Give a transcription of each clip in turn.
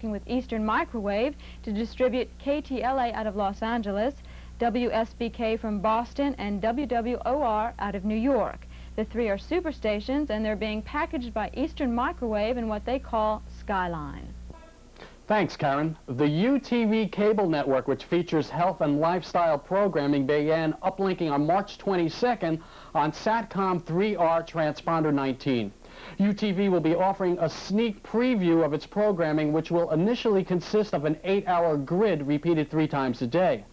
working with Eastern Microwave to distribute KTLA out of Los Angeles, WSBK from Boston, and WWOR out of New York. The three are superstations, and they're being packaged by Eastern Microwave in what they call Skyline. Thanks, Karen. The UTV cable network, which features health and lifestyle programming, began uplinking on March 22nd on Satcom 3R transponder 19. UTV will be offering a sneak preview of its programming, which will initially consist of an 8-hour grid repeated 3 times a day.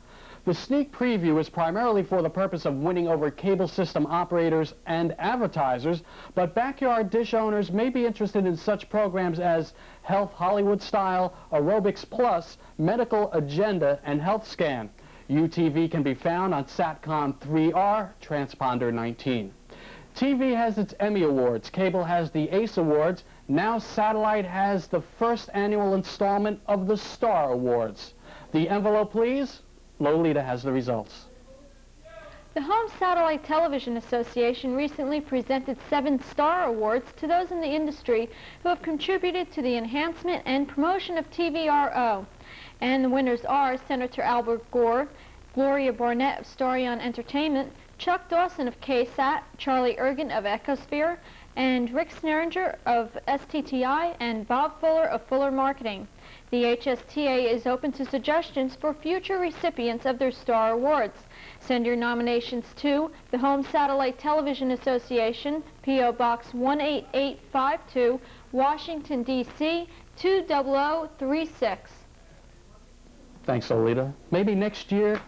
The sneak preview is primarily for the purpose of winning over cable system operators and advertisers, but backyard dish owners may be interested in such programs as Health Hollywood Style, Aerobics Plus, Medical Agenda, and Health Scan. UTV can be found on Satcom 3R, transponder 19. TV has its Emmy Awards, cable has the ACE Awards, now satellite has the first annual installment of the Star Awards. The envelope, please. Lolita has the results. The Home Satellite Television Association recently presented 7 Star Awards to those in the industry who have contributed to the enhancement and promotion of TVRO. And the winners are Senator Albert Gore, Gloria Barnett of Starion Entertainment, Chuck Dawson of KSAT, Charlie Ergen of Ecosphere, and Rick Sneringer of STTI, and Bob Fuller of Fuller Marketing. The HSTA is open to suggestions for future recipients of their Star Awards. Send your nominations to the Home Satellite Television Association, P.O. Box 18852, Washington, D.C. 20036. Thanks, Lolita. Maybe next year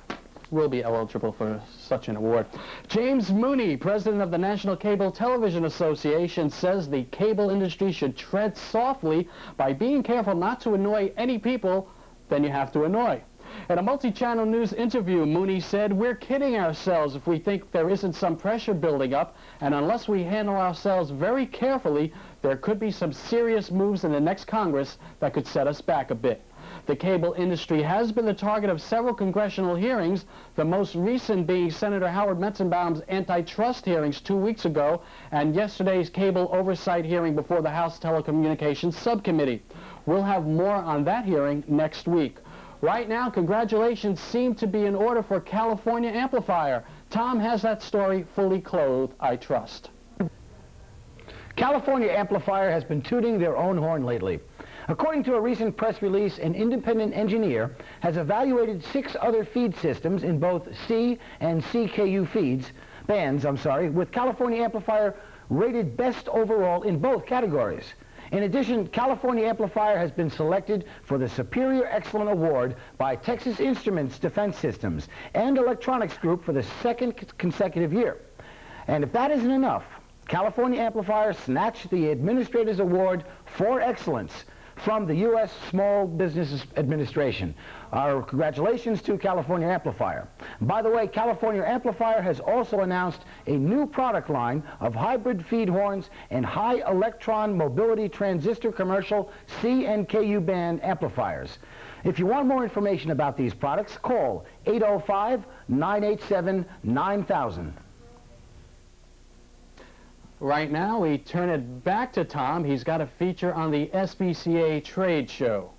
will be eligible for such an award. James Mooney, president of the National Cable Television Association, says the cable industry should tread softly by being careful not to annoy any people then you have to annoy. In a multi-channel news interview, Mooney said, "We're kidding ourselves if we think there isn't some pressure building up, and unless we handle ourselves very carefully, there could be some serious moves in the next Congress that could set us back a bit." The cable industry has been the target of several congressional hearings, the most recent being Senator Howard Metzenbaum's antitrust hearings 2 weeks ago and yesterday's cable oversight hearing before the House Telecommunications Subcommittee. We'll have more on that hearing next week. Right now, congratulations seem to be in order for California Amplifier. Tom has that story fully clothed, I trust. California Amplifier has been tooting their own horn lately. According to a recent press release, an independent engineer has evaluated 6 other feed systems in both C and CKU bands, with California Amplifier rated best overall in both categories. In addition, California Amplifier has been selected for the Superior Excellent Award by Texas Instruments Defense Systems and Electronics Group for the 2nd consecutive year. And if that isn't enough, California Amplifier snatched the Administrator's Award for Excellence from the U.S. Small Business Administration. Our congratulations to California Amplifier. By the way, California Amplifier has also announced a new product line of hybrid feed horns and high electron mobility transistor commercial C and KU band amplifiers. If you want more information about these products, call 805-987-9000. Right now, we turn it back to Tom. He's got a feature on the SBCA trade show.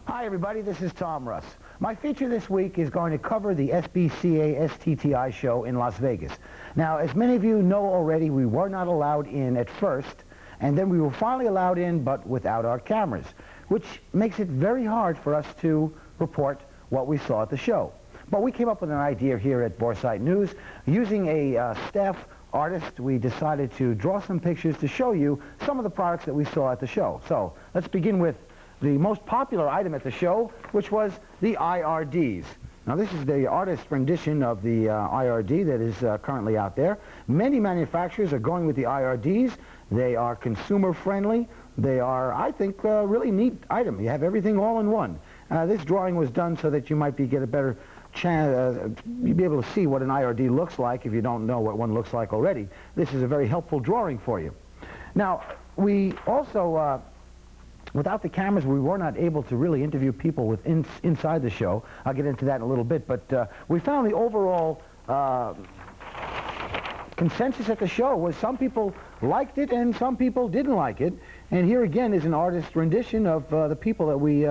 Hi, everybody. This is Tom Russ. My feature this week is going to cover the SBCA STTI show in Las Vegas. Now, as many of you know already, we were not allowed in at first, and then we were finally allowed in, but without our cameras, which makes it very hard for us to report what we saw at the show. But we came up with an idea here at Boresight News. Using a staff artist, we decided to draw some pictures to show you some of the products that we saw at the show. So let's begin with the most popular item at the show, which was the IRDs. Now this is the artist rendition of the IRD that is currently out there. Many manufacturers are going with the IRDs. They are consumer friendly. They are, I think, a really neat item. You have everything all in one. This drawing was done so that you might get a better you'd be able to see what an IRD looks like if you don't know what one looks like already. This is a very helpful drawing for you. Now, we also, without the cameras, we were not able to really interview people inside the show. I'll get into that in a little bit, but we found the overall consensus at the show was some people liked it and some people didn't like it. And here again is an artist's rendition of the people that we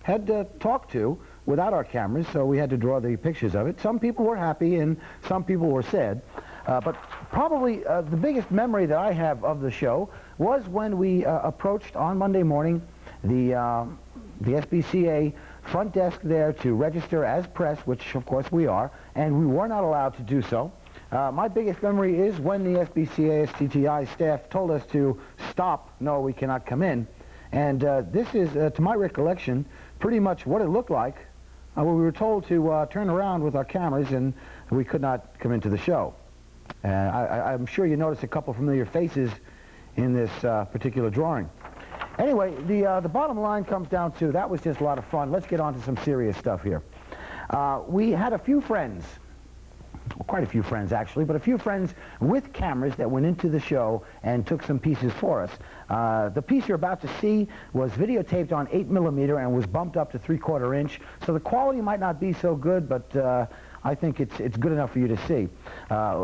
had talked to without our cameras, so we had to draw the pictures of it. Some people were happy and some people were sad. But probably the biggest memory that I have of the show was when we approached on Monday morning the SBCA front desk there to register as press, which of course we are, and we were not allowed to do so. My biggest memory is when the SBCA STTI staff told us to stop, no, we cannot come in. And this is, to my recollection, pretty much what it looked like when we were told to turn around with our cameras and we could not come into the show. I'm sure you noticed a couple familiar faces in this particular drawing. Anyway, the bottom line comes down to, that was just a lot of fun. Let's get on to some serious stuff here. We had a few friends, quite a few friends actually, but a few friends with cameras that went into the show and took some pieces for us. The piece you're about to see was videotaped on 8mm and was bumped up to 3/4 inch, so the quality might not be so good, but I think it's good enough for you to see.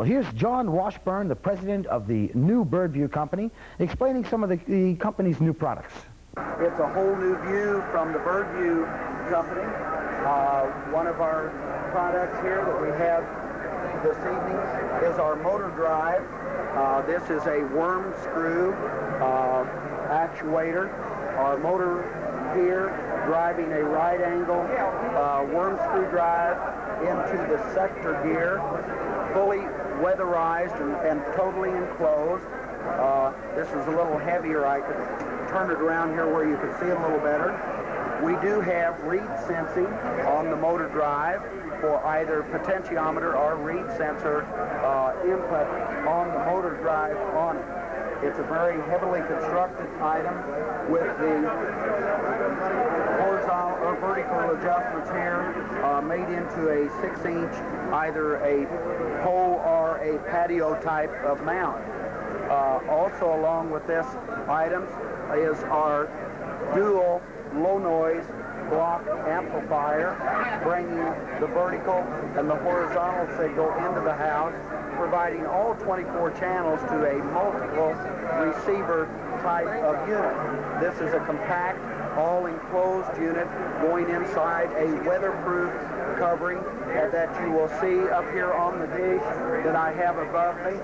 Here's John Washburn, the president of the new Birdview Company, explaining some of the company's new products. It's a whole new view from the Birdview Company. One of our products here that we have this evening is our motor drive. This is a worm screw actuator. Our motor here driving a right angle worm screw drive into the sector gear, fully weatherized and totally enclosed. This is a little heavier. I could turn it around here where you can see it a little better. We do have reed sensing on the motor drive for either potentiometer or reed sensor input on the motor drive on it. It's a very heavily constructed item with the horizontal or vertical adjustments here made into a 6-inch, either a pole or a patio type of mount. Also along with this item is our dual low noise block amplifier, bringing the vertical and the horizontal signal into the house, providing all 24 channels to a multiple receiver type of unit. This is a compact, all-enclosed unit going inside a weatherproof covering that you will see up here on the dish that I have above me.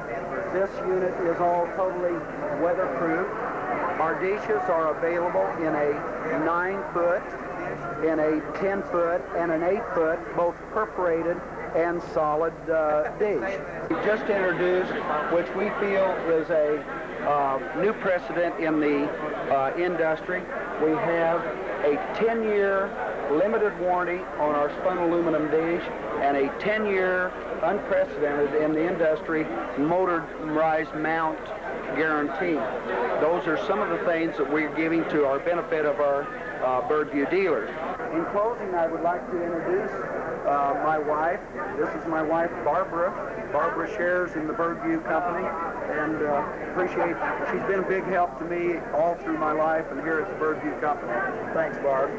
This unit is all totally weatherproof. Our dishes are available in a 9-foot, in a 10-foot, and an 8-foot, both perforated and solid dish. We just introduced, which we feel is a new precedent in the industry. We have a 10-year limited warranty on our spun aluminum dish and a 10-year unprecedented in the industry motorized mount guarantee. Those are some of the things that we're giving to our benefit of our Birdview dealers. In closing, I would like to introduce my wife. This is my wife, Barbara. Barbara shares in the Birdview Company, and she's been a big help to me all through my life and here at the Birdview Company. Thanks, Barb.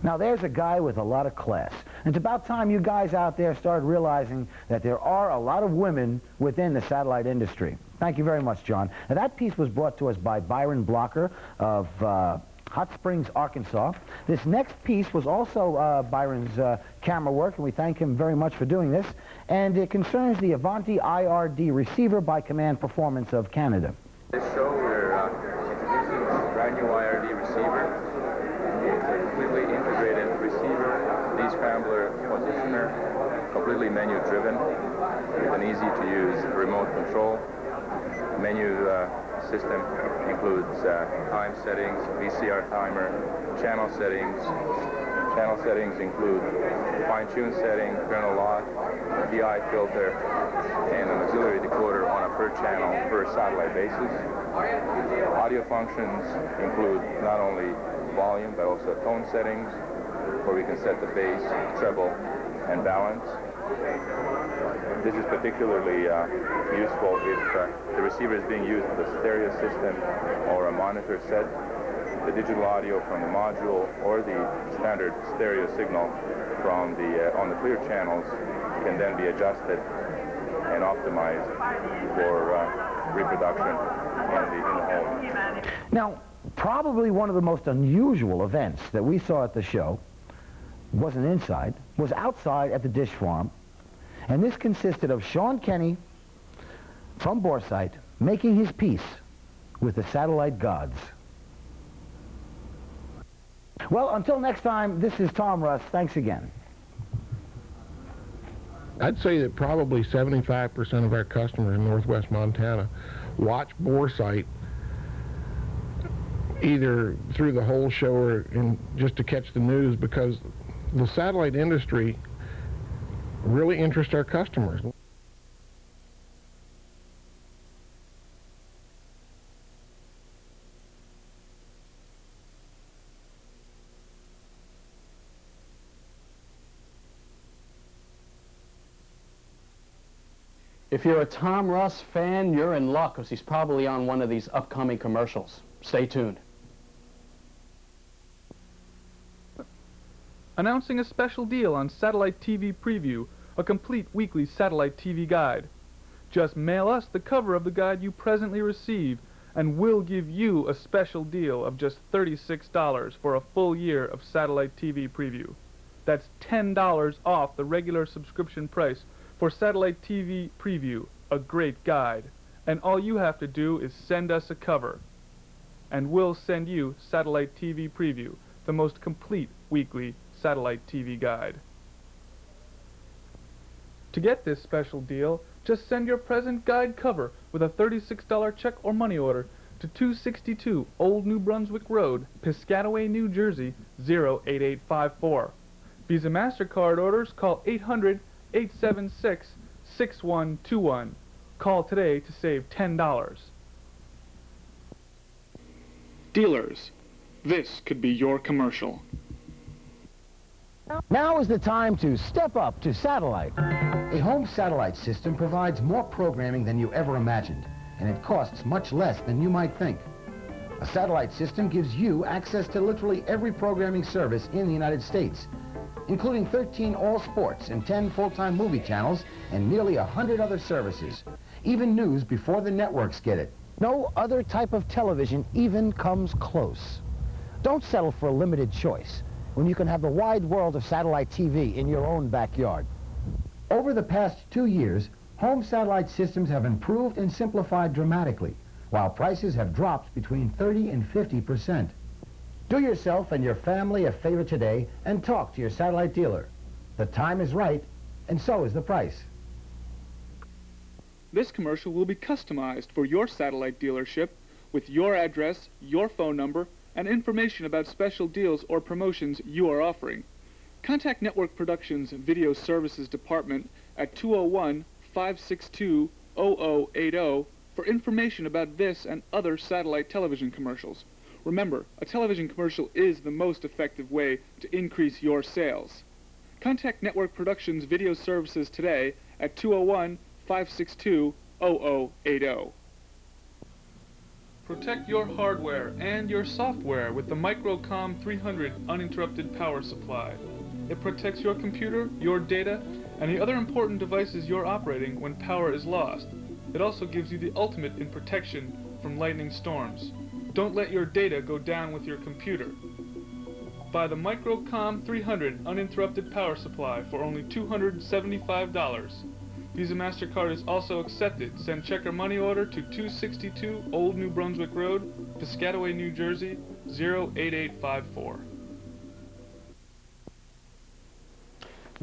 Now there's a guy with a lot of class. It's about time you guys out there started realizing that there are a lot of women within the satellite industry. Thank you very much, John. Now that piece was brought to us by Byron Blocker of Hot Springs, Arkansas. This next piece was also Byron's camera work, and we thank him very much for doing this. And it concerns the Avanti IRD receiver by Command Performance of Canada. This show, we're introducing a brand new IRD receiver. It's a completely integrated receiver, descrambler positioner, completely menu-driven, with an easy-to-use remote control. The menu system includes time settings, VCR timer, channel settings. Channel settings include fine-tune setting, kernel lock, DI filter, and an auxiliary decoder on a per-channel, per-satellite basis. Audio functions include not only volume, but also tone settings, where we can set the bass, treble, and balance. This is particularly useful if the receiver is being used with a stereo system or a monitor set. The digital audio from the module or the standard stereo signal from on the clear channels can then be adjusted and optimized for reproduction in the home. Now, Probably one of the most unusual events that we saw at the show wasn't inside, was outside at the Dish Farm. And this consisted of Sean Kenny from Boresight making his peace with the satellite gods. Well, until next time, this is Tom Russ. Thanks again. I'd say that probably 75% of our customers in northwest Montana watch Boresight either through the whole show or just to catch the news, because the satellite industry really interests our customers. If you're a Tom Russ fan, you're in luck, because he's probably on one of these upcoming commercials. Stay tuned. Announcing a special deal on Satellite TV Preview, a complete weekly satellite TV guide. Just mail us the cover of the guide you presently receive, and we'll give you a special deal of just $36 for a full year of Satellite TV Preview. That's $10 off the regular subscription price for Satellite TV Preview, a great guide. And all you have to do is send us a cover, and we'll send you Satellite TV Preview, the most complete weekly satellite TV guide. To get this special deal, just send your present guide cover with a $36 check or money order to 262 Old New Brunswick Road, Piscataway, New Jersey, 08854. Visa MasterCard orders, call 800-876-6121. Call today to save $10. Dealers, this could be your commercial. Now is the time to step up to satellite. A home satellite system provides more programming than you ever imagined, and it costs much less than you might think. A satellite system gives you access to literally every programming service in the United States, including 13 all-sports and 10 full-time movie channels and nearly 100 other services, even news before the networks get it. No other type of television even comes close. Don't settle for a limited choice when you can have the wide world of satellite TV in your own backyard. Over the past 2 years, home satellite systems have improved and simplified dramatically, while prices have dropped between 30 and 50%. Do yourself and your family a favor today and talk to your satellite dealer. The time is right, and so is the price. This commercial will be customized for your satellite dealership with your address, your phone number, and information about special deals or promotions you are offering. Contact Network Productions Video Services Department at 201-562-0080 for information about this and other satellite television commercials. Remember, a television commercial is the most effective way to increase your sales. Contact Network Productions Video Services today at 201-562-0080. Protect your hardware and your software with the Microcom 300 uninterrupted power supply. It protects your computer, your data, and the other important devices you're operating when power is lost. It also gives you the ultimate in protection from lightning storms. Don't let your data go down with your computer. Buy the Microcom 300 uninterrupted power supply for only $275. Visa MasterCard is also accepted. Send check or money order to 262 Old New Brunswick Road, Piscataway, New Jersey, 08854.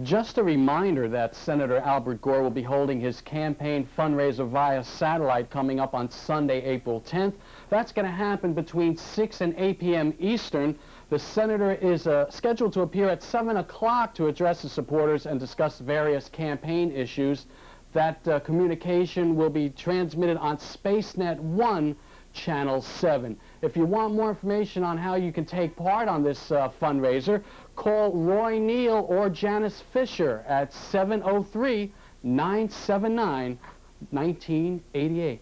Just a reminder that Senator Albert Gore will be holding his campaign fundraiser via satellite coming up on Sunday, April 10th. That's going to happen between 6 and 8 p.m. Eastern. The senator is scheduled to appear at 7 o'clock to address his supporters and discuss various campaign issues. That communication will be transmitted on SpaceNet 1, Channel 7. If you want more information on how you can take part on this fundraiser, call Roy Neal or Janice Fisher at 703-979-1988.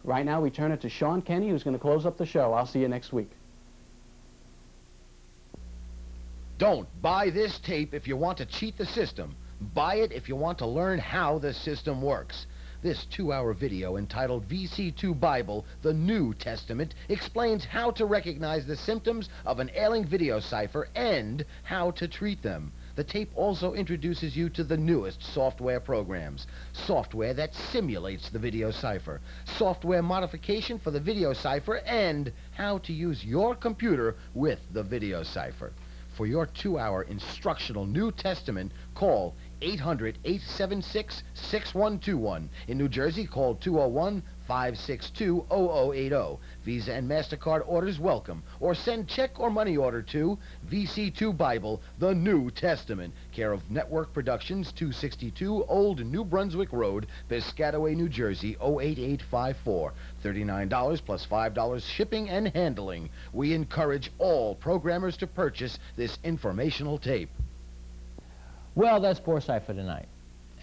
Right now, we turn it to Sean Kenny, who's going to close up the show. I'll see you next week. Don't buy this tape if you want to cheat the system. Buy it if you want to learn how the system works. This 2-hour video entitled VC2 Bible, the New Testament, explains how to recognize the symptoms of an ailing video cipher and how to treat them. The tape also introduces you to the newest software programs. Software that simulates the video cipher, software modification for the video cipher, and how to use your computer with the video cipher. For your 2-hour instructional New Testament, call 800-876-6121. In New Jersey, call 201-562-0080. Visa and MasterCard orders welcome. Or send check or money order to VC2 Bible, the New Testament, care of Network Productions, 262 Old New Brunswick Road, Piscataway, New Jersey, 08854. $39 plus $5 shipping and handling. We encourage all programmers to purchase this informational tape. Well, that's Boresight for tonight.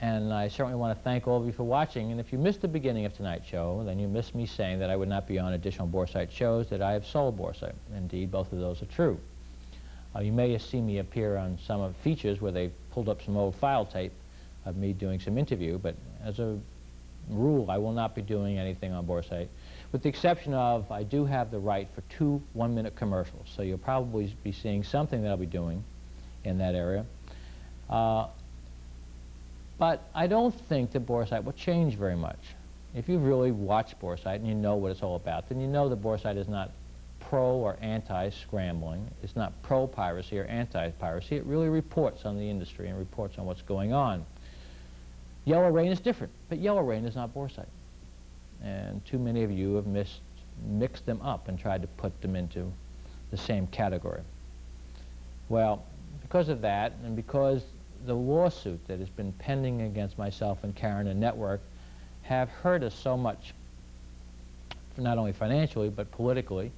And I certainly want to thank all of you for watching. And if you missed the beginning of tonight's show, then you missed me saying that I would not be on additional Boresight shows, that I have sold Boresight. Indeed, both of those are true. You may have seen me appear on some of features where they pulled up some old file tape of me doing some interview, but as a rule, I will not be doing anything on Boresight, with the exception of I do have the right for 2 one-minute commercials. So you'll probably be seeing something that I'll be doing in that area. But I don't think that Boresight will change very much. If you've really watched Boresight and you know what it's all about, then you know that Boresight is not pro or anti-scrambling. It's not pro-piracy or anti-piracy. It really reports on the industry and reports on what's going on. Yellow Rain is different, but Yellow Rain is not Boresight. And too many of you have mixed them up and tried to put them into the same category. Well, because of that, and because the lawsuit that has been pending against myself and Karen and Network have hurt us so much, not only financially but politically,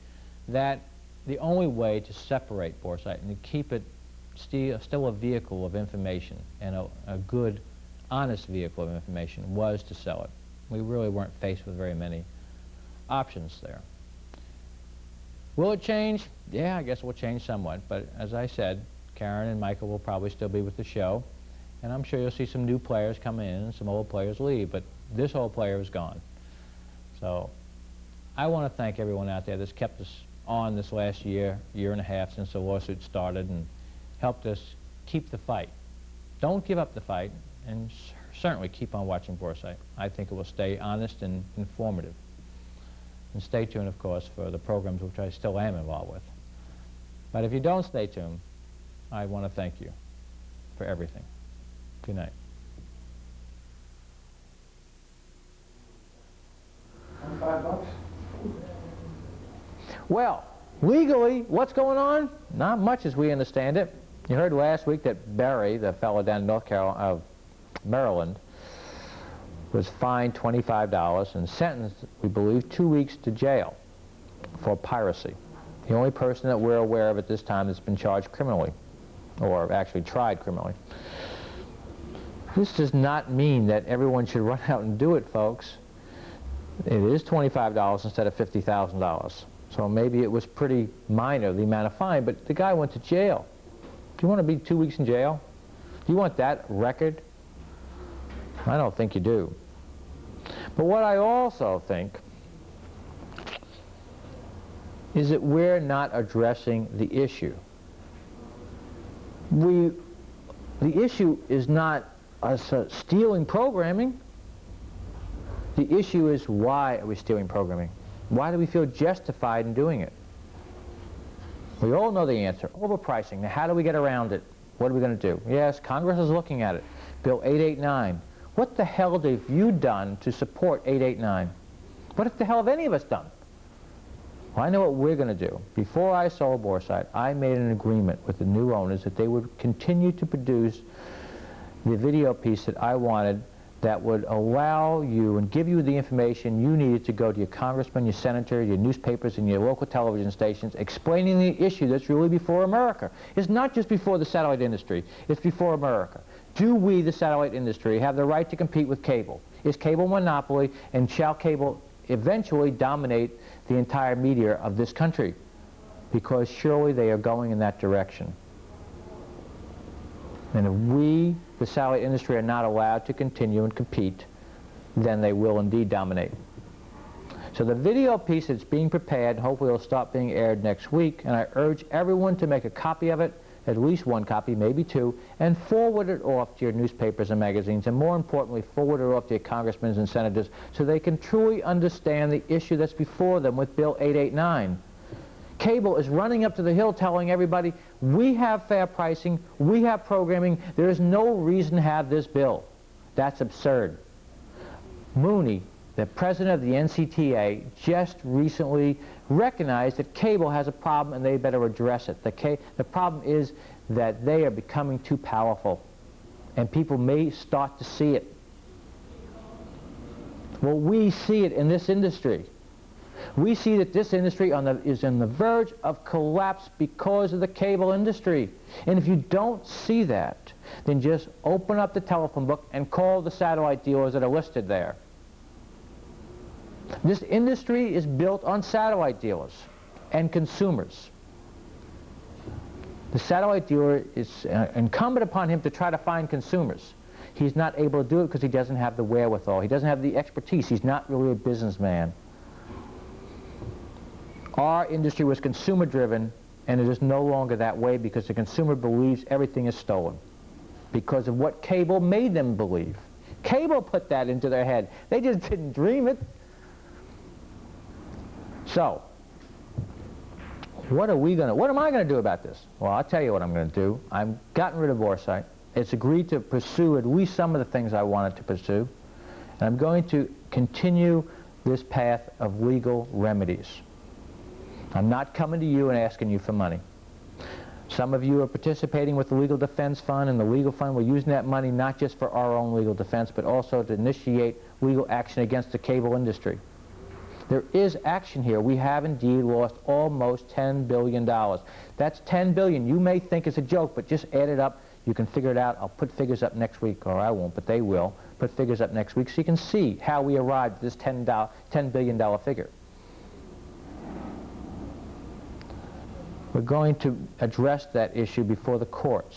that the only way to separate Boresight and to keep it still a vehicle of information and a good, honest vehicle of information was to sell it. We really weren't faced with very many options there. Will it change? Yeah, I guess it will change somewhat, but as I said, Karen and Michael will probably still be with the show, and I'm sure you'll see some new players come in and some old players leave, but this old player is gone. So I want to thank everyone out there that's kept us on this last year and a half since the lawsuit started and helped us keep the fight. Don't give up the fight, and certainly keep on watching Boresight. I think it will stay honest and informative. And stay tuned, of course, for the programs which I still am involved with. But if you don't stay tuned, I want to thank you for everything. Good night. $25? Well, legally, what's going on? Not much as we understand it. You heard last week that Barry, the fellow down in Maryland, was fined $25 and sentenced, we believe, 2 weeks to jail for piracy. The only person that we're aware of at this time that's been charged criminally, or actually tried criminally. This does not mean that everyone should run out and do it, folks. It is $25 instead of $50,000. So maybe it was pretty minor, the amount of fine, but the guy went to jail. Do you want to be 2 weeks in jail? Do you want that record? I don't think you do. But what I also think is that we're not addressing the issue. The issue is not us stealing programming. The issue is, why are we stealing programming? Why do we feel justified in doing it? We all know the answer. Overpricing. Now, how do we get around it? What are we going to do? Yes, Congress is looking at it. Bill 889. What the hell have you done to support 889? What the hell have any of us done? Well, I know what we're going to do. Before I sold Boresight, I made an agreement with the new owners that they would continue to produce the video piece that I wanted that would allow you and give you the information you needed to go to your congressman, your senator, your newspapers, and your local television stations, explaining the issue that's really before America. It's not just before the satellite industry. It's before America. Do we, the satellite industry, have the right to compete with cable? Is cable a monopoly, and shall cable eventually dominate the entire media of this country? Because surely they are going in that direction. And if we, the satellite industry, are not allowed to continue and compete, then they will indeed dominate. So the video piece that's being prepared, hopefully it'll start being aired next week, and I urge everyone to make a copy of it, at least one copy, maybe two, and forward it off to your newspapers and magazines, and more importantly, forward it off to your congressmen and senators so they can truly understand the issue that's before them with Bill 889. Cable is running up to the hill telling everybody, we have fair pricing, we have programming, there is no reason to have this bill. That's absurd. Mooney, the president of the NCTA, just recently recognized that cable has a problem and they better address it. The problem is that they are becoming too powerful, and people may start to see it. Well, we see it in this industry. We see that this industry is on the verge of collapse because of the cable industry. And if you don't see that, then just open up the telephone book and call the satellite dealers that are listed there. This industry is built on satellite dealers and consumers. The satellite dealer is incumbent upon him to try to find consumers. He's not able to do it because he doesn't have the wherewithal. He doesn't have the expertise. He's not really a businessman. Our industry was consumer-driven, and it is no longer that way because the consumer believes everything is stolen because of what cable made them believe. Cable put that into their head. They just didn't dream it. So, what am I going to do about this? Well, I'll tell you what I'm going to do. I've gotten rid of Boresight. It's agreed to pursue at least some of the things I wanted to pursue. And I'm going to continue this path of legal remedies. I'm not coming to you and asking you for money. Some of you are participating with the Legal Defense Fund, and the Legal Fund, we're using that money not just for our own legal defense, but also to initiate legal action against the cable industry. There is action here. We have indeed lost almost $10 billion. That's $10 billion. You may think it's a joke, but just add it up. You can figure it out. I'll put figures up next week, or I won't, but they will. Put figures up next week so you can see how we arrived at this $10 billion figure. We're going to address that issue before the courts.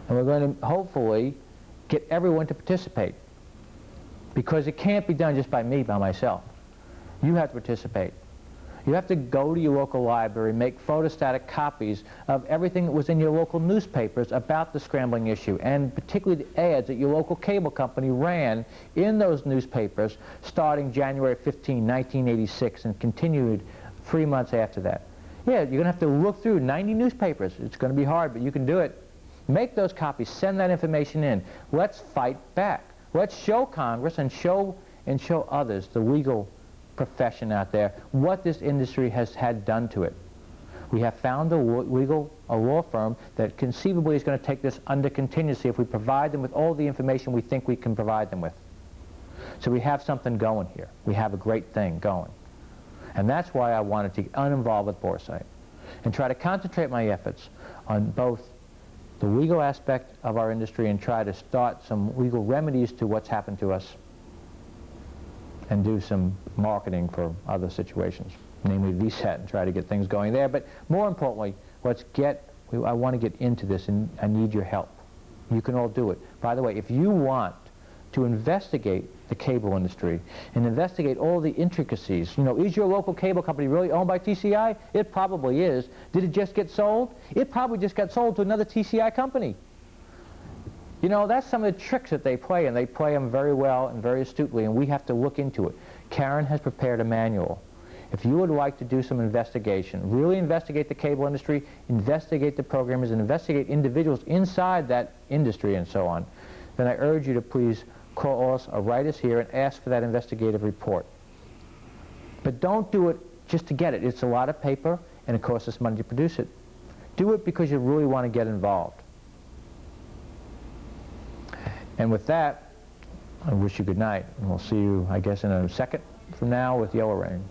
And we're going to hopefully get everyone to participate. Because it can't be done just by me, by myself. You have to participate. You have to go to your local library, make photostatic copies of everything that was in your local newspapers about the scrambling issue, and particularly the ads that your local cable company ran in those newspapers starting January 15, 1986, and continued 3 months after that. Yeah, you're going to have to look through 90 newspapers. It's going to be hard, but you can do it. Make those copies. Send that information in. Let's fight back. Let's show Congress and show others, the legal profession out there, what this industry has had done to it. We have found a law firm that conceivably is going to take this under contingency if we provide them with all the information we think we can provide them with. So we have something going here. We have a great thing going. And that's why I wanted to get uninvolved with Boresight and try to concentrate my efforts on both the legal aspect of our industry and try to start some legal remedies to what's happened to us and do some marketing for other situations, namely VSAT, and try to get things going there. But more importantly, I want to get into this, and I need your help. You can all do it. By the way, if you want to investigate the cable industry and investigate all the intricacies, is your local cable company really owned by TCI? It probably is. Did it just get sold? It probably just got sold to another TCI company. That's some of the tricks that they play, and they play them very well and very astutely, and we have to look into it. Karen has prepared a manual. If you would like to do some investigation, really investigate the cable industry, investigate the programmers, and investigate individuals inside that industry and so on, then I urge you to please call us or write us here and ask for that investigative report. But don't do it just to get it. It's a lot of paper, and it costs us money to produce it. Do it because you really want to get involved. And with that, I wish you good night, and we'll see you, I guess, in a second from now with Yellow Rain.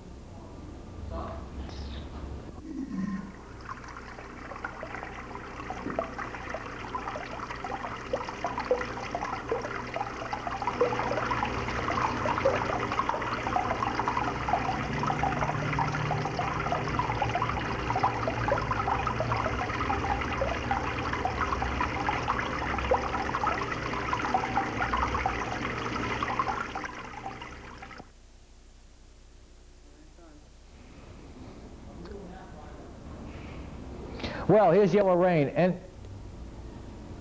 Well, here's Yellow Rain, and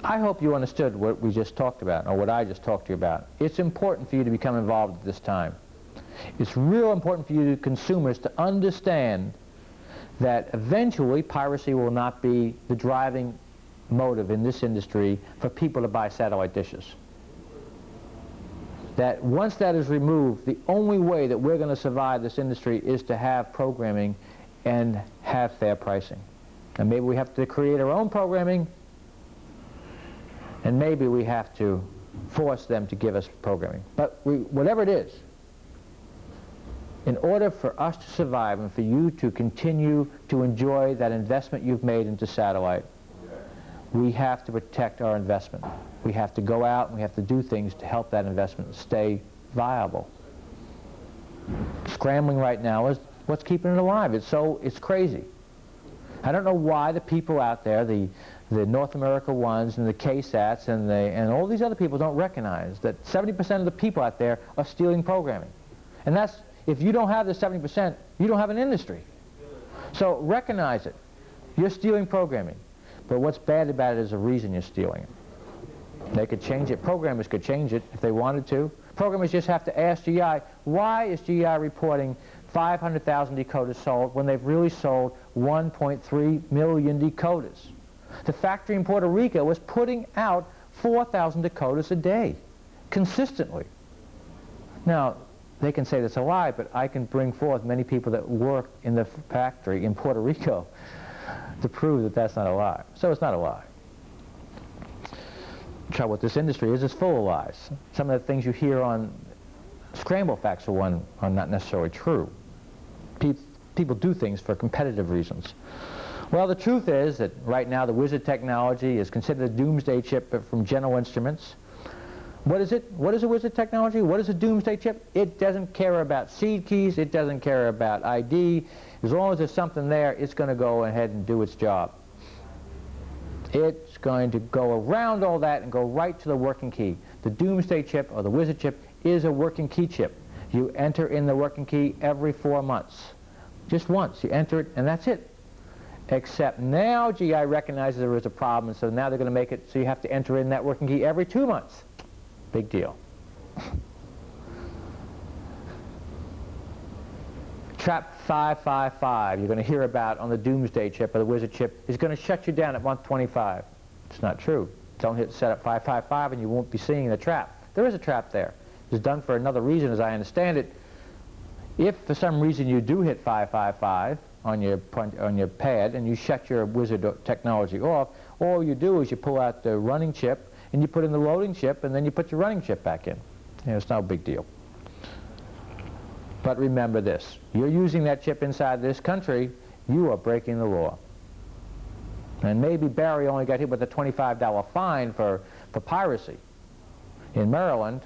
I hope you understood what we just talked about, or what I just talked to you about. It's important for you to become involved at this time. It's real important for you consumers to understand that eventually piracy will not be the driving motive in this industry for people to buy satellite dishes. That once that is removed, the only way that we're going to survive this industry is to have programming and have fair pricing. And maybe we have to create our own programming, and maybe we have to force them to give us programming. But whatever it is, in order for us to survive and for you to continue to enjoy that investment you've made into satellite, we have to protect our investment. We have to go out and we have to do things to help that investment stay viable. Scrambling right now is what's keeping it alive. It's crazy. I don't know why the people out there, the North America ones and the KSATs and all these other people don't recognize that 70% of the people out there are stealing programming. And that's, if you don't have the 70%, you don't have an industry. So recognize it. You're stealing programming. But what's bad about it is the reason you're stealing it. They could change it. Programmers could change it if they wanted to. Programmers just have to ask GI, why is GI reporting 500,000 decoders sold when they've really sold 1.3 million decoders? The factory in Puerto Rico was putting out 4,000 decoders a day, consistently. Now, they can say that's a lie, but I can bring forth many people that work in the factory in Puerto Rico to prove that that's not a lie. So it's not a lie. The trouble with this industry is it's full of lies. Some of the things you hear on Scramble Facts, for one, are not necessarily true. People do things for competitive reasons. Well, the truth is that right now the Wizard technology is considered a doomsday chip from General Instruments. What is it? What is a Wizard technology? What is a doomsday chip? It doesn't care about seed keys. It doesn't care about ID. As long as there's something there, it's going to go ahead and do its job. It's going to go around all that and go right to the working key. The doomsday chip or the Wizard chip is a working key chip. You enter in the working key every 4 months. Just once. You enter it, and that's it. Except now GI recognizes there is a problem, so now they're going to make it so you have to enter in that working key every 2 months. Big deal. Trap 555 you're going to hear about on the doomsday chip or the Wizard chip is going to shut you down at month 25. It's not true. Don't hit setup 555 and you won't be seeing the trap. There is a trap there. It's done for another reason, as I understand it. If for some reason you do hit 555 on your pad and you shut your Wizard technology off, all you do is you pull out the running chip and you put in the loading chip, and then you put your running chip back in. It's no big deal. But remember this, you're using that chip inside this country, you are breaking the law. And maybe Barry only got hit with a $25 fine for piracy in Maryland,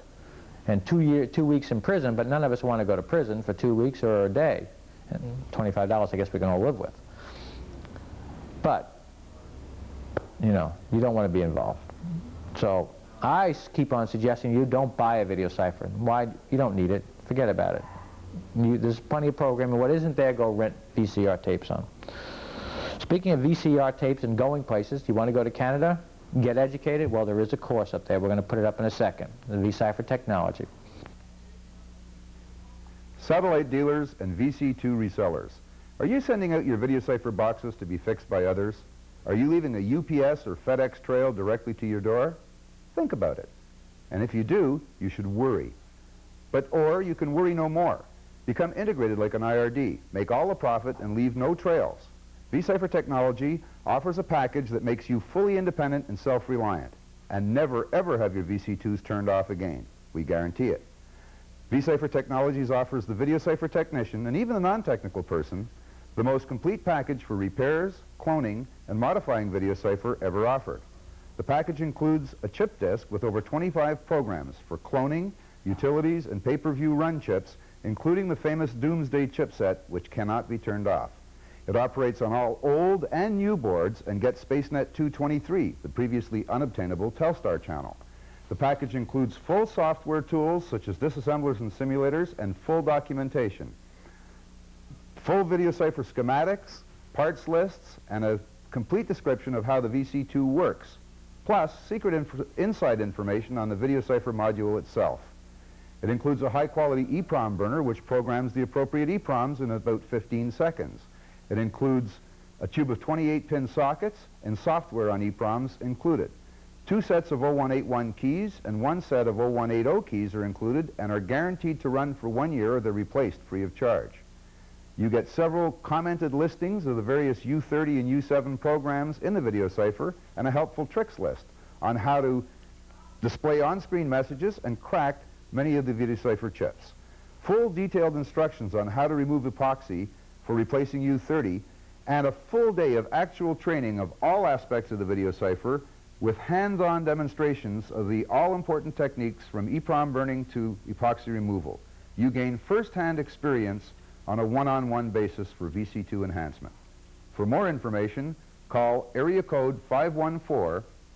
and 2 weeks in prison, but none of us want to go to prison for 2 weeks or a day. And $25 I guess we can all live with. But, you know, you don't want to be involved. So I keep on suggesting you don't buy a video cipher. Why? You don't need it. Forget about it. There's plenty of programming. What isn't there, go rent VCR tapes on. Speaking of VCR tapes and going places, do you want to go to Canada? Get educated? Well, there is a course up there. We're going to put it up in a second. The V-Cipher technology. Satellite dealers and VC2 resellers. Are you sending out your video cipher boxes to be fixed by others? Are you leaving a UPS or FedEx trail directly to your door? Think about it. And if you do, you should worry. Or you can worry no more. Become integrated like an IRD. Make all the profit and leave no trails. V-Cipher technology offers a package that makes you fully independent and self-reliant. And never ever have your VC2s turned off again. We guarantee it. V-Cipher Technologies offers the video cipher technician, and even the non-technical person, the most complete package for repairs, cloning, and modifying video cipher ever offered. The package includes a chip disk with over 25 programs for cloning, utilities, and pay-per-view run chips, including the famous Doomsday chipset, which cannot be turned off. It operates on all old and new boards and gets SpaceNet 223, the previously unobtainable Telstar channel. The package includes full software tools such as disassemblers and simulators and full documentation. Full video cipher schematics, parts lists, and a complete description of how the VC2 works, plus secret inside information on the video cipher module itself. It includes a high-quality EEPROM burner which programs the appropriate EEPROMs in about 15 seconds. It includes a tube of 28-pin sockets and software on EEPROMs included. 2 sets of 0181 keys and 1 set of 0180 keys are included and are guaranteed to run for 1 year or they're replaced free of charge. You get several commented listings of the various U30 and U7 programs in the video cipher and a helpful tricks list on how to display on-screen messages and crack many of the video cipher chips. Full detailed instructions on how to remove epoxy for replacing U30 and a full day of actual training of all aspects of the video cipher with hands-on demonstrations of the all-important techniques from EEPROM burning to epoxy removal. You gain first-hand experience on a one-on-one basis for VC2 enhancement. For more information, call area code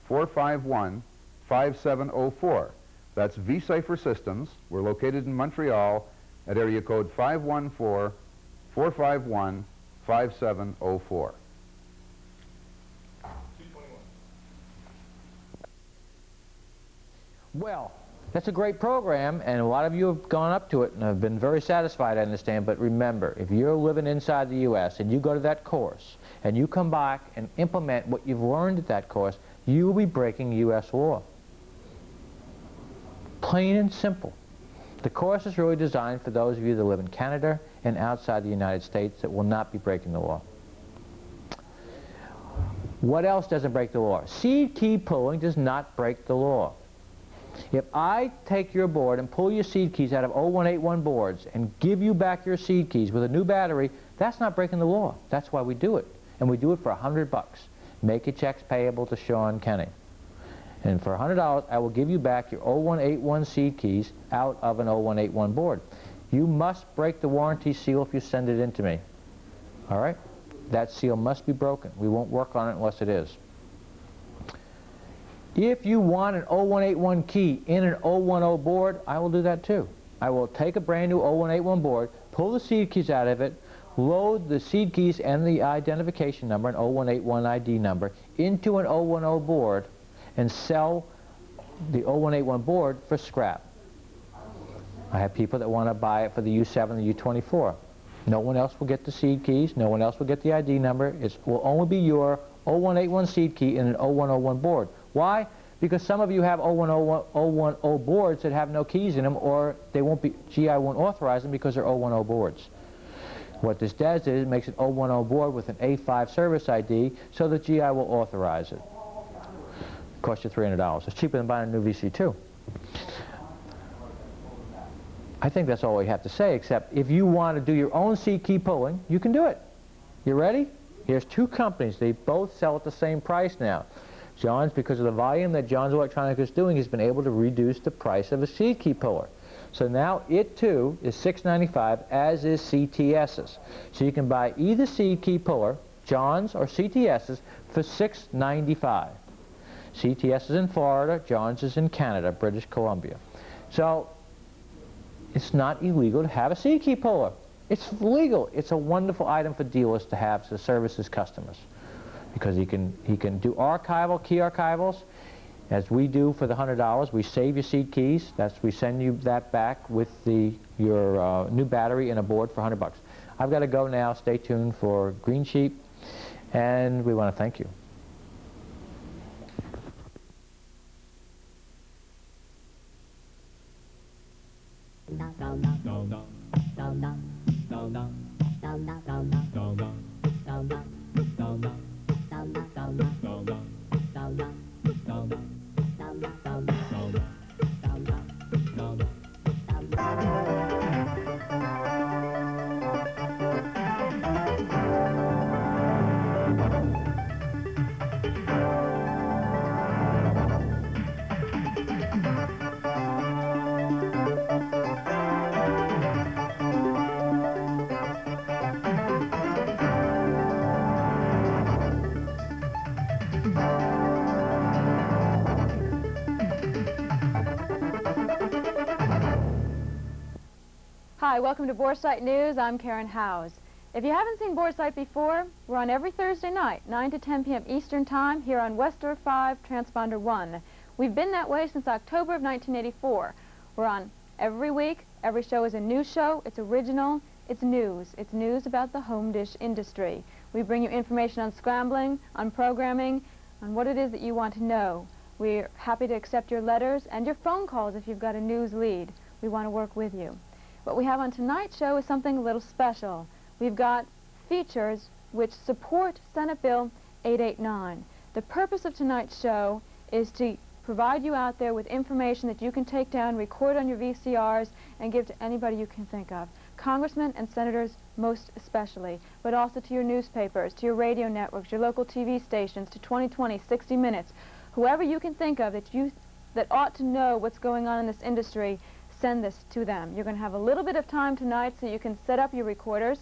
514-451-5704. That's V-Cipher Systems. We're located in Montreal at area code 514-451-5704. Well, that's a great program, and a lot of you have gone up to it and have been very satisfied, I understand. But remember, if you're living inside the U.S. and you go to that course and you come back and implement what you've learned at that course, you will be breaking U.S. law. Plain and simple. The course is really designed for those of you that live in Canada and outside the United States that will not be breaking the law. What else doesn't break the law? Seed key pulling does not break the law. If I take your board and pull your seed keys out of 0181 boards and give you back your seed keys with a new battery, that's not breaking the law. That's why we do it. And we do it for $100. Make your checks payable to Sean Kenny. And for $100, I will give you back your 0181 seed keys out of an 0181 board. You must break the warranty seal if you send it in to me. All right? That seal must be broken. We won't work on it unless it is. If you want an 0181 key in an 010 board, I will do that too. I will take a brand new 0181 board, pull the seed keys out of it, load the seed keys and the identification number, an 0181 ID number, into an 010 board and sell the 0181 board for scrap. I have people that want to buy it for the U7 and the U24. No one else will get the seed keys, no one else will get the ID number. It will only be your 0181 seed key in an 0101 board. Why? Because some of you have 010 boards that have no keys in them, or they won't be, GI won't authorize them because they're 010 boards. What this does is it makes an 010 board with an A5 service ID so that GI will authorize it. Cost you $300. It's cheaper than buying a new VC2. I think that's all we have to say, except if you want to do your own seed key pulling, you can do it. You ready? Here's 2 companies. They both sell at the same price now. John's, because of the volume that John's Electronics is doing, has been able to reduce the price of a seed key puller. So now it too is $6.95, as is CTS's. So you can buy either seed key puller, John's or CTS's, for $6.95. CTS is in Florida, John's is in Canada, British Columbia. So it's not illegal to have a seed key puller. It's legal. It's a wonderful item for dealers to have to service his customers, because he can do archival, key archivals, as we do for the $100. We save your seed keys. We send you that back with your new battery and a board for $100. I've got to go now. Stay tuned for Green Sheep, and we want to thank you. Hi, welcome to Boresight News. I'm Karen Howes. If you haven't seen Boresight before, we're on every Thursday night, 9 to 10 p.m. Eastern Time, here on Westar 5, Transponder 1. We've been that way since October of 1984. We're on every week. Every show is a new show. It's original. It's news. It's news about the home dish industry. We bring you information on scrambling, on programming, on what it is that you want to know. We're happy to accept your letters and your phone calls if you've got a news lead. We want to work with you. What we have on tonight's show is something a little special. We've got features which support Senate Bill 889. The purpose of tonight's show is to provide you out there with information that you can take down, record on your VCRs, and give to anybody you can think of. Congressmen and senators most especially, but also to your newspapers, to your radio networks, your local TV stations, to 2020, 60 Minutes. Whoever you can think of that ought to know what's going on in this industry, send this to them. You're going to have a little bit of time tonight so you can set up your recorders,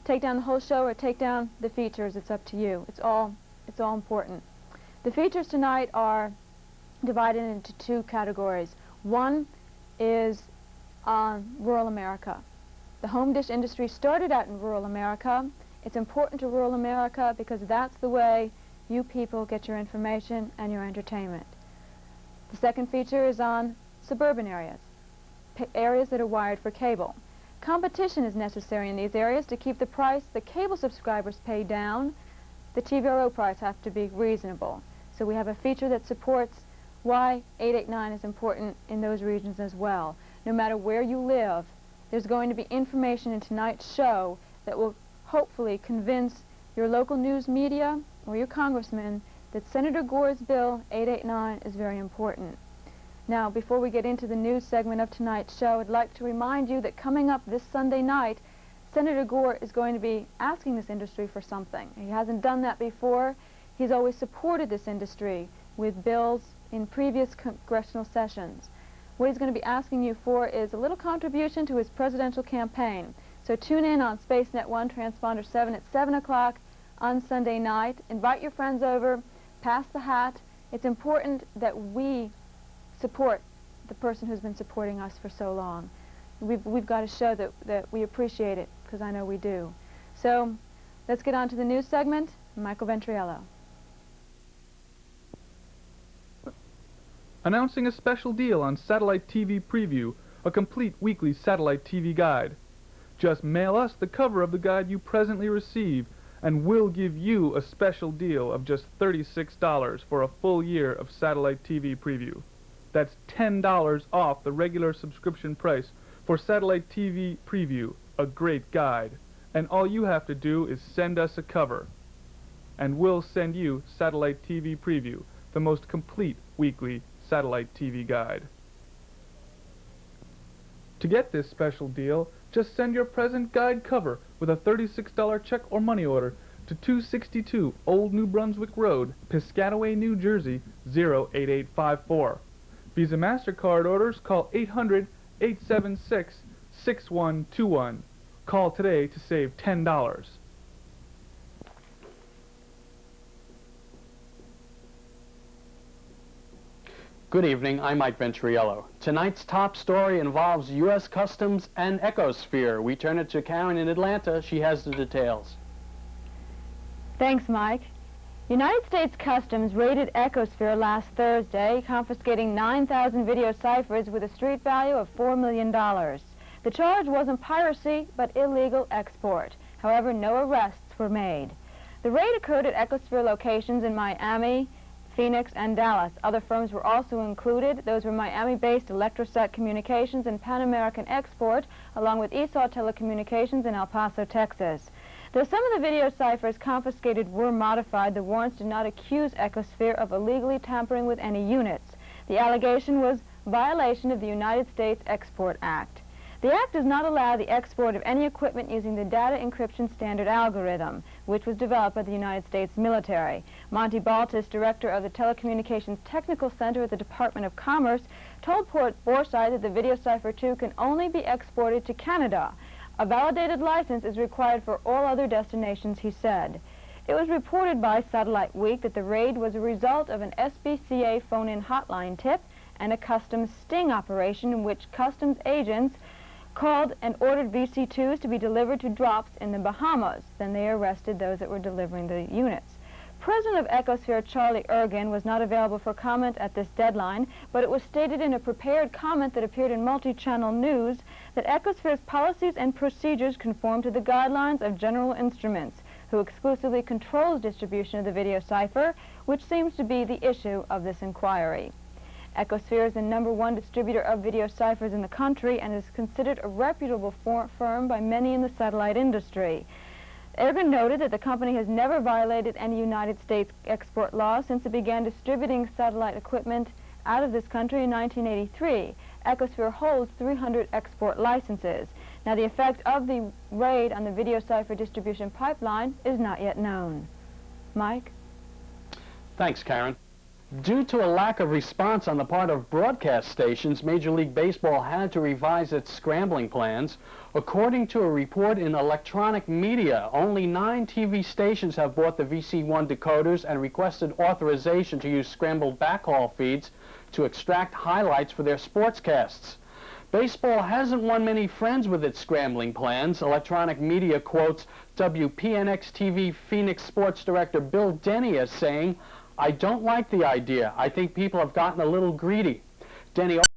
take down the whole show or take down the features. It's up to you. It's all important. The features tonight are divided into two categories. One is on rural America. The home dish industry started out in rural America. It's important to rural America because that's the way you people get your information and your entertainment. The second feature is on suburban areas, areas that are wired for cable. Competition is necessary in these areas to keep the price the cable subscribers pay down. The TVRO price has to be reasonable. So we have a feature that supports why 889 is important in those regions as well. No matter where you live, there's going to be information in tonight's show that will hopefully convince your local news media or your congressman that Senator Gore's Bill 889 is very important. Now, before we get into the news segment of tonight's show, I'd like to remind you that coming up this Sunday night, Senator Gore is going to be asking this industry for something. He hasn't done that before. He's always supported this industry with bills in previous congressional sessions. What he's going to be asking you for is a little contribution to his presidential campaign. So tune in on SpaceNet 1, Transponder 7 at 7 o'clock on Sunday night. Invite your friends over. Pass the hat. It's important that we support the person who's been supporting us for so long. We've got to show that we appreciate it, because I know we do. So let's get on to the news segment. Michael Ventriello. Announcing a special deal on Satellite TV Preview, a complete weekly satellite TV guide. Just mail us the cover of the guide you presently receive, and we'll give you a special deal of just $36 for a full year of Satellite TV Preview. That's $10 off the regular subscription price for Satellite TV Preview, a great guide. And all you have to do is send us a cover, and we'll send you Satellite TV Preview, the most complete weekly satellite TV guide. To get this special deal, just send your present guide cover with a $36 check or money order to 262 Old New Brunswick Road, Piscataway, New Jersey, 08854. Visa MasterCard orders, call 800-876-6121. Call today to save $10. Good evening, I'm Mike Ventriello. Tonight's top story involves U.S. Customs and Ecosphere. We turn it to Karen in Atlanta. She has the details. Thanks, Mike. United States Customs raided Ecosphere last Thursday, confiscating 9,000 video ciphers with a street value of $4 million. The charge wasn't piracy, but illegal export. However, no arrests were made. The raid occurred at Ecosphere locations in Miami, Phoenix, and Dallas. Other firms were also included. Those were Miami-based Electroset Communications and Pan American Export, along with Esau Telecommunications in El Paso, Texas. Though some of the video ciphers confiscated were modified, the warrants did not accuse Ecosphere of illegally tampering with any units. The allegation was violation of the United States Export Act. The Act does not allow the export of any equipment using the data encryption standard algorithm, which was developed by the United States military. Monty Baltus, director of the Telecommunications Technical Center at the Department of Commerce, told Boresight that the video cipher 2 can only be exported to Canada. A validated license is required for all other destinations, he said. It was reported by Satellite Week that the raid was a result of an SBCA phone-in hotline tip and a customs sting operation in which customs agents called and ordered VC2s to be delivered to drops in the Bahamas. Then they arrested those that were delivering the units. President of Ecosphere Charlie Ergen was not available for comment at this deadline, but it was stated in a prepared comment that appeared in multi-channel news that Ecosphere's policies and procedures conform to the guidelines of General Instruments, who exclusively controls distribution of the video cipher, which seems to be the issue of this inquiry. Ecosphere is the #1 distributor of video ciphers in the country and is considered a reputable firm by many in the satellite industry. Ergen noted that the company has never violated any United States export laws since it began distributing satellite equipment out of this country in 1983. Ecosphere holds 300 export licenses. Now, the effect of the raid on the video cipher distribution pipeline is not yet known. Mike? Thanks, Karen. Due to a lack of response on the part of broadcast stations, Major League Baseball had to revise its scrambling plans. According to a report in electronic media, only 9 TV stations have bought the VC1 decoders and requested authorization to use scrambled backhaul feeds to extract highlights for their sportscasts. Baseball hasn't won many friends with its scrambling plans. Electronic media quotes WPNX-TV Phoenix Sports Director Bill Denny as saying, "I don't like the idea. I think people have gotten a little greedy." Denny